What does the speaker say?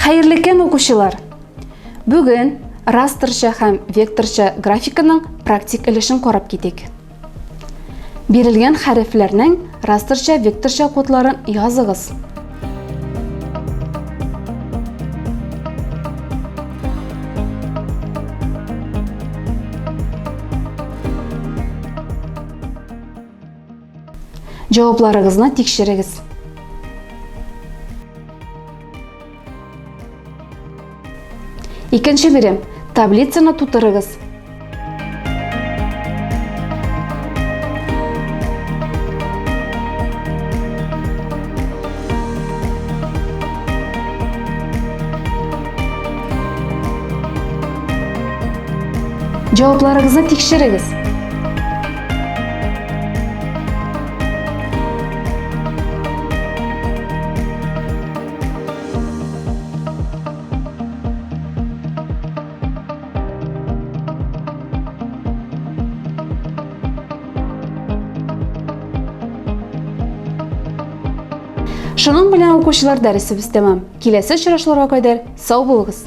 Хайырлы экен окуучулар. Бүгүн растрча һәм векторча графиканың практик өлешен карап китик. Берилген хәрефләрнең растрча, векторча кодларын языгыз. Җавапларыгызны тикшерегез. Икенче бирем. Таблицаны тутырыгыз. Җавапларыгызны тикшерегез. Шуның белән укучылар дәресебез тәмам. Киләсе очрашларга кадәр сау булыгыз.